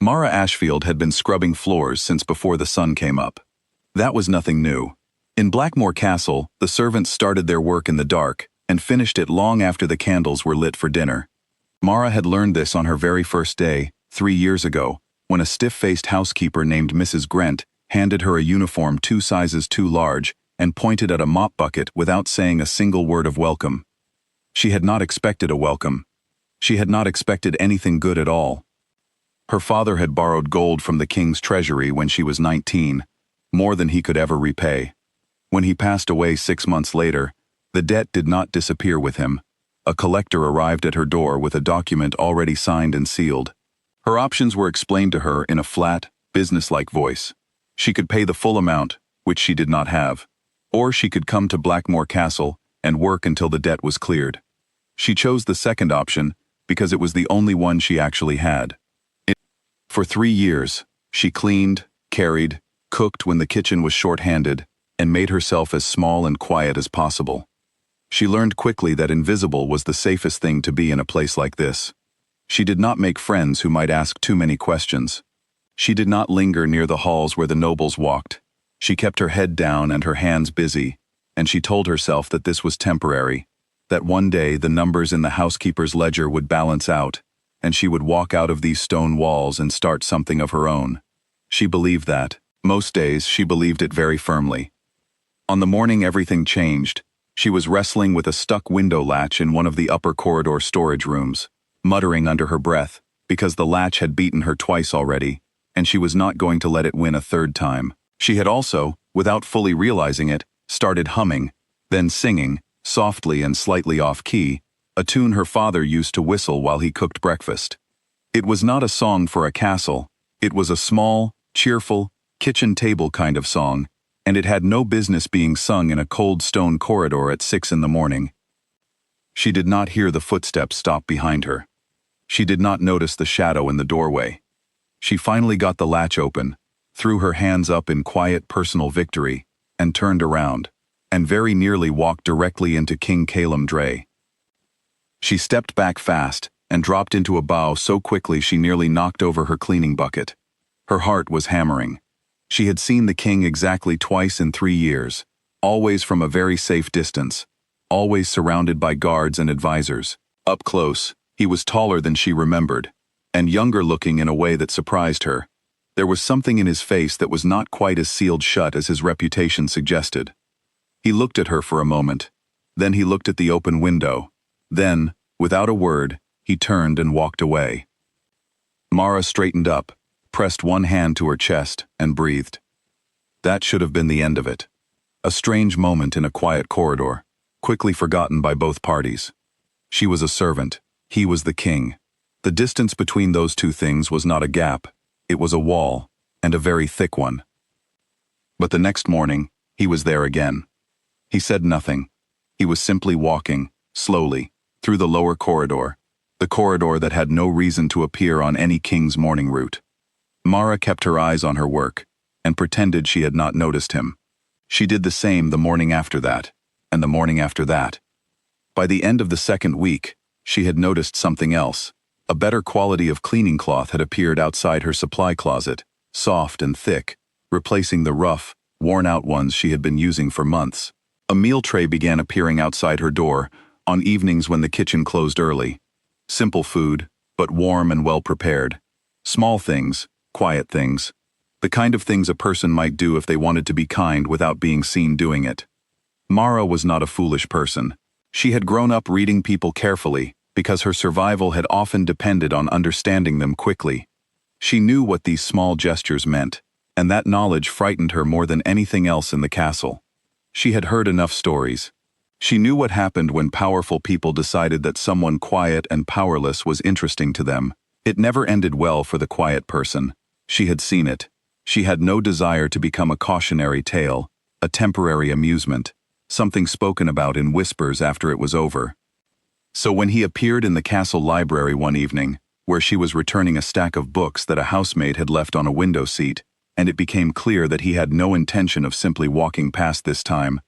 Mara Ashfield had been scrubbing floors since before the sun came up. That was nothing new. In Blackmore Castle, the servants started their work in the dark and finished it long after the candles were lit for dinner. Mara had learned this on her very first day, 3 years ago, when a stiff-faced housekeeper named Mrs. Grant handed her a uniform 2 sizes too large and pointed at a mop bucket without saying a single word of welcome. She had not expected a welcome. She had not expected anything good at all. Her father had borrowed gold from the king's treasury when she was 19, more than he could ever repay. When he passed away 6 months later, the debt did not disappear with him. A collector arrived at her door with a document already signed and sealed. Her options were explained to her in a flat, businesslike voice. She could pay the full amount, which she did not have, or she could come to Blackmore Castle and work until the debt was cleared. She chose the second option because it was the only one she actually had. For 3 years, she cleaned, carried, cooked when the kitchen was short-handed, and made herself as small and quiet as possible. She learned quickly that invisible was the safest thing to be in a place like this. She did not make friends who might ask too many questions. She did not linger near the halls where the nobles walked. She kept her head down and her hands busy, and she told herself that this was temporary, that one day the numbers in the housekeeper's ledger would balance out, and she would walk out of these stone walls and start something of her own. She believed that. Most days she believed it very firmly. On the morning everything changed, she was wrestling with a stuck window latch in one of the upper corridor storage rooms, muttering under her breath because the latch had beaten her twice already, and she was not going to let it win a third time. She had also, without fully realizing it, started humming, then singing, softly and slightly off-key, a tune her father used to whistle while he cooked breakfast. It was not a song for a castle. It was a small, cheerful, kitchen table kind of song, and it had no business being sung in a cold stone corridor at 6 in the morning. She did not hear the footsteps stop behind her. She did not notice the shadow in the doorway. She finally got the latch open, threw her hands up in quiet personal victory, and turned around, and very nearly walked directly into King Calum Dray. She stepped back fast and dropped into a bow so quickly she nearly knocked over her cleaning bucket. Her heart was hammering. She had seen the king exactly twice in 3 years, always from a very safe distance, always surrounded by guards and advisors. Up close, he was taller than she remembered, and younger-looking in a way that surprised her. There was something in his face that was not quite as sealed shut as his reputation suggested. He looked at her for a moment. Then he looked at the open window. Then, without a word, he turned and walked away. Mara straightened up, pressed one hand to her chest, and breathed. That should have been the end of it. A strange moment in a quiet corridor, quickly forgotten by both parties. She was a servant. He was the king. The distance between those two things was not a gap. It was a wall, and a very thick one. But the next morning, he was there again. He said nothing. He was simply walking, slowly, through the lower corridor, the corridor that had no reason to appear on any king's morning route. Mara kept her eyes on her work, and pretended she had not noticed him. She did the same the morning after that, and the morning after that. By the end of the second week, she had noticed something else. A better quality of cleaning cloth had appeared outside her supply closet, soft and thick, replacing the rough, worn-out ones she had been using for months. A meal tray began appearing outside her door, on evenings when the kitchen closed early. Simple food, but warm and well-prepared. Small things, quiet things. The kind of things a person might do if they wanted to be kind without being seen doing it. Mara was not a foolish person. She had grown up reading people carefully, because her survival had often depended on understanding them quickly. She knew what these small gestures meant, and that knowledge frightened her more than anything else in the castle. She had heard enough stories. She knew what happened when powerful people decided that someone quiet and powerless was interesting to them. It never ended well for the quiet person. She had seen it. She had no desire to become a cautionary tale, a temporary amusement, something spoken about in whispers after it was over. So when he appeared in the castle library one evening, where she was returning a stack of books that a housemaid had left on a window seat, and it became clear that he had no intention of simply walking past this time,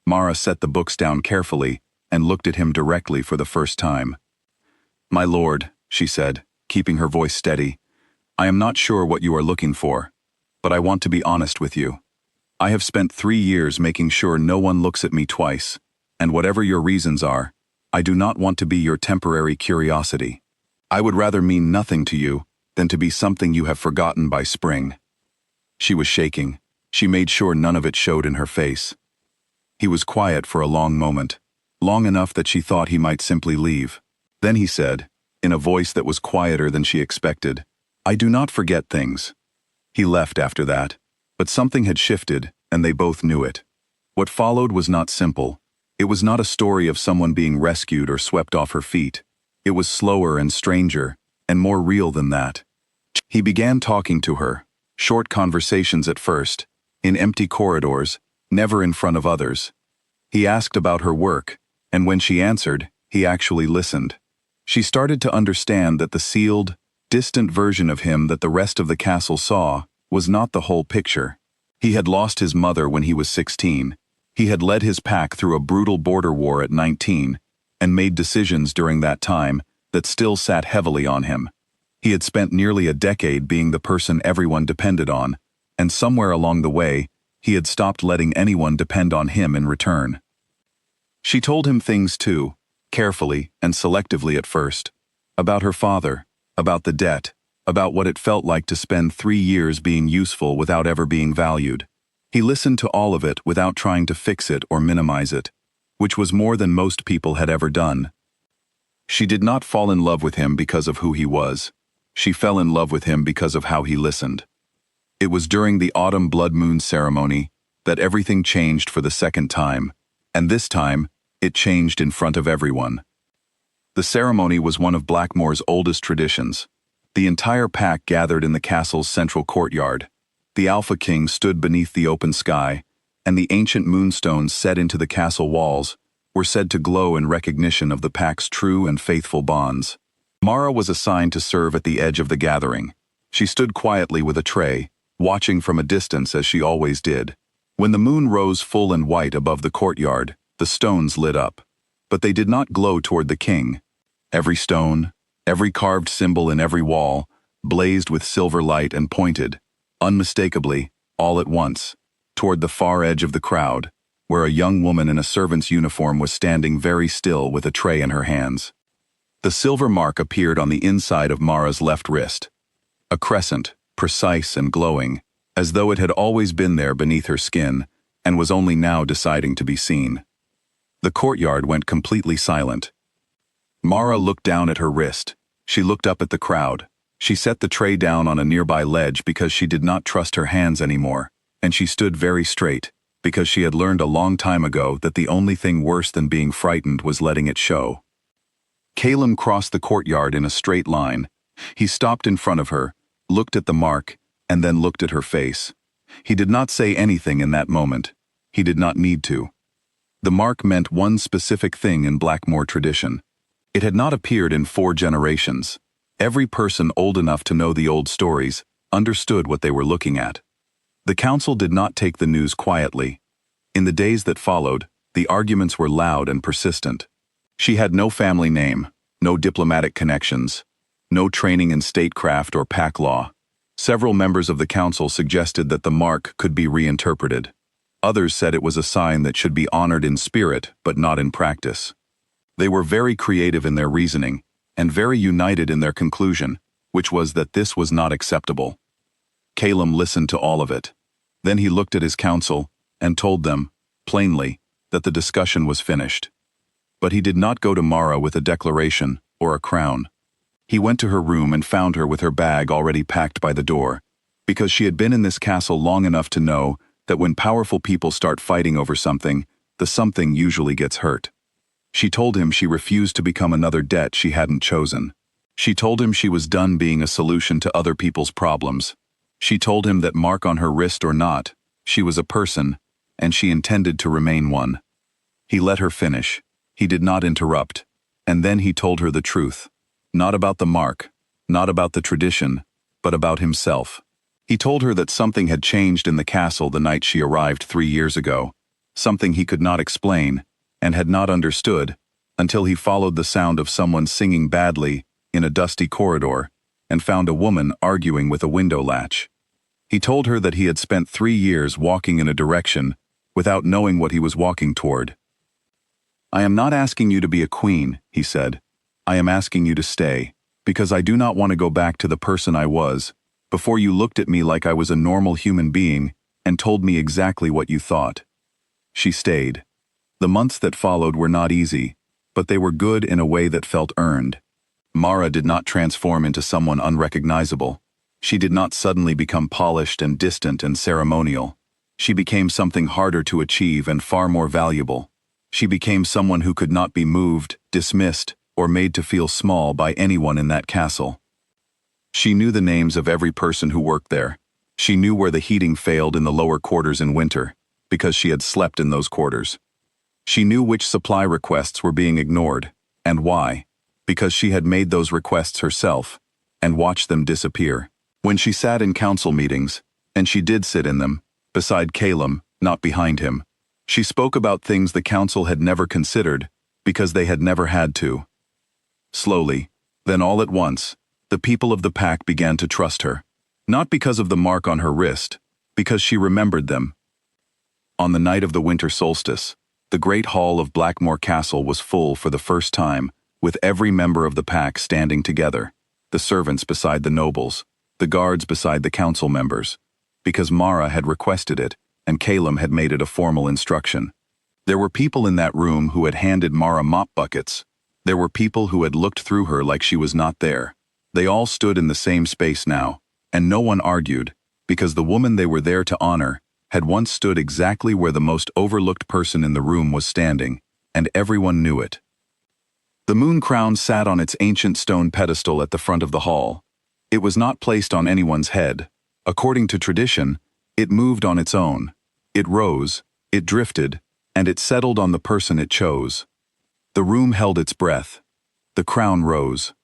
Mara set the books down carefully and looked at him directly for the first time. "My lord," she said, keeping her voice steady, I am not sure what you are looking for, but I want to be honest with you. I have spent 3 years making sure no one looks at me twice, and whatever your reasons are, I do not want to be your temporary curiosity. I would rather mean nothing to you than to be something you have forgotten by spring." She was shaking. She made sure none of it showed in her face. He was quiet for a long moment, long enough that she thought he might simply leave. Then he said, in a voice that was quieter than she expected, "I do not forget things." He left after that, but something had shifted, and they both knew it. What followed was not simple. It was not a story of someone being rescued or swept off her feet. It was slower and stranger, and more real than that. He began talking to her, short conversations at first, in empty corridors, never in front of others. He asked about her work, and when she answered, he actually listened. She started to understand that the sealed, distant version of him that the rest of the castle saw was not the whole picture. He had lost his mother when he was 16. He had led his pack through a brutal border war at 19, and made decisions during that time that still sat heavily on him. He had spent nearly a decade being the person everyone depended on, and somewhere along the way, he had stopped letting anyone depend on him in return. She told him things too, carefully and selectively at first, about her father, about the debt, about what it felt like to spend 3 years being useful without ever being valued. He listened to all of it without trying to fix it or minimize it, which was more than most people had ever done. She did not fall in love with him because of who he was. She fell in love with him because of how he listened. It was during the autumn blood moon ceremony that everything changed for the second time, and this time, it changed in front of everyone. The ceremony was one of Blackmoor's oldest traditions. The entire pack gathered in the castle's central courtyard. The Alpha King stood beneath the open sky, and the ancient moonstones set into the castle walls were said to glow in recognition of the pack's true and faithful bonds. Mara was assigned to serve at the edge of the gathering. She stood quietly with a tray, watching from a distance as she always did. When the moon rose full and white above the courtyard, the stones lit up. But they did not glow toward the king. Every stone, every carved symbol in every wall, blazed with silver light and pointed, unmistakably, all at once, toward the far edge of the crowd, where a young woman in a servant's uniform was standing very still with a tray in her hands. The silver mark appeared on the inside of Mara's left wrist. A crescent, precise and glowing, as though it had always been there beneath her skin, and was only now deciding to be seen. The courtyard went completely silent. Mara looked down at her wrist. She looked up at the crowd. She set the tray down on a nearby ledge because she did not trust her hands anymore, and she stood very straight, because she had learned a long time ago that the only thing worse than being frightened was letting it show. Calum crossed the courtyard in a straight line. He stopped in front of her, looked at the mark, and then looked at her face. He did not say anything in that moment. He did not need to. The mark meant one specific thing in Blackmoor tradition. It had not appeared in 4 generations. Every person old enough to know the old stories understood what they were looking at. The council did not take the news quietly. In the days that followed, the arguments were loud and persistent. She had no family name, no diplomatic connections, no training in statecraft or pack law. Several members of the council suggested that the mark could be reinterpreted. Others said it was a sign that should be honored in spirit but not in practice. They were very creative in their reasoning, and very united in their conclusion, which was that this was not acceptable. Calum listened to all of it. Then he looked at his council and told them, plainly, that the discussion was finished. But he did not go to Mara with a declaration or a crown. He went to her room and found her with her bag already packed by the door, because she had been in this castle long enough to know that when powerful people start fighting over something, the something usually gets hurt. She told him she refused to become another debt she hadn't chosen. She told him she was done being a solution to other people's problems. She told him that mark on her wrist or not, she was a person, and she intended to remain one. He let her finish. He did not interrupt. And then he told her the truth. Not about the mark, not about the tradition, but about himself. He told her that something had changed in the castle the night she arrived 3 years ago, something he could not explain, and had not understood, until he followed the sound of someone singing badly in a dusty corridor, and found a woman arguing with a window latch. He told her that he had spent 3 years walking in a direction without knowing what he was walking toward. "I am not asking you to be a queen," he said. "I am asking you to stay, because I do not want to go back to the person I was, before you looked at me like I was a normal human being and told me exactly what you thought." She stayed. The months that followed were not easy, but they were good in a way that felt earned. Mara did not transform into someone unrecognizable. She did not suddenly become polished and distant and ceremonial. She became something harder to achieve and far more valuable. She became someone who could not be moved, dismissed, or made to feel small by anyone in that castle. She knew the names of every person who worked there. She knew where the heating failed in the lower quarters in winter, because she had slept in those quarters. She knew which supply requests were being ignored, and why, because she had made those requests herself, and watched them disappear. When she sat in council meetings, and she did sit in them, beside Calum, not behind him, she spoke about things the council had never considered, because they had never had to. Slowly, then all at once, the people of the pack began to trust her, not because of the mark on her wrist, because she remembered them. On the night of the winter solstice, the great hall of Blackmore Castle was full for the first time, with every member of the pack standing together, the servants beside the nobles, the guards beside the council members, because Mara had requested it, and Calum had made it a formal instruction. There were people in that room who had handed Mara mop buckets. There were people who had looked through her like she was not there. They all stood in the same space now, and no one argued, because the woman they were there to honor had once stood exactly where the most overlooked person in the room was standing, and everyone knew it. The moon crown sat on its ancient stone pedestal at the front of the hall. It was not placed on anyone's head. According to tradition, it moved on its own. It rose, it drifted, and it settled on the person it chose. The room held its breath. The crown rose.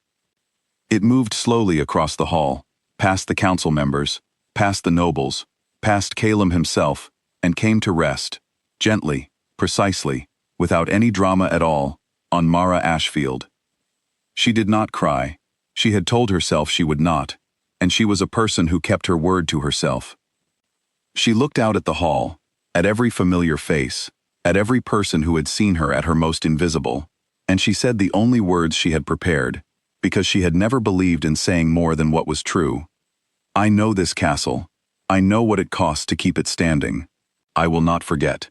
It moved slowly across the hall, past the council members, past the nobles, past Calum himself, and came to rest, gently, precisely, without any drama at all, on Mara Ashfield. She did not cry. She had told herself she would not, and she was a person who kept her word to herself. She looked out at the hall, at every familiar face, at every person who had seen her at her most invisible, and she said the only words she had prepared, because she had never believed in saying more than what was true. "I know this castle. I know what it costs to keep it standing. I will not forget."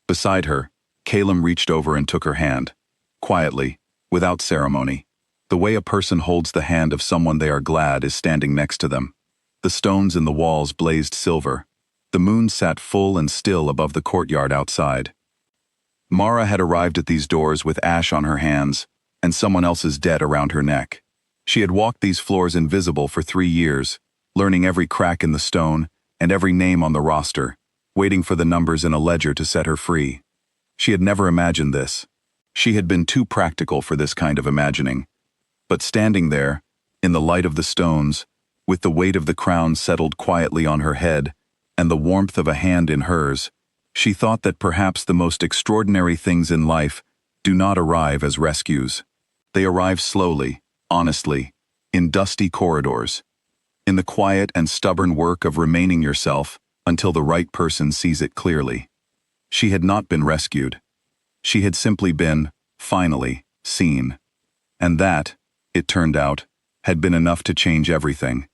Beside her, Calum reached over and took her hand, quietly, without ceremony, the way a person holds the hand of someone they are glad is standing next to them. The stones in the walls blazed silver. The moon sat full and still above the courtyard outside. Mara had arrived at these doors with ash on her hands and someone else's dead around her neck. She had walked these floors invisible for 3 years, learning every crack in the stone and every name on the roster, waiting for the numbers in a ledger to set her free. She had never imagined this. She had been too practical for this kind of imagining. But standing there, in the light of the stones, with the weight of the crown settled quietly on her head, and the warmth of a hand in hers, she thought that perhaps the most extraordinary things in life do not arrive as rescues. They arrive slowly, honestly, in dusty corridors, in the quiet and stubborn work of remaining yourself until the right person sees it clearly. She had not been rescued. She had simply been, finally, seen. And that, it turned out, had been enough to change everything.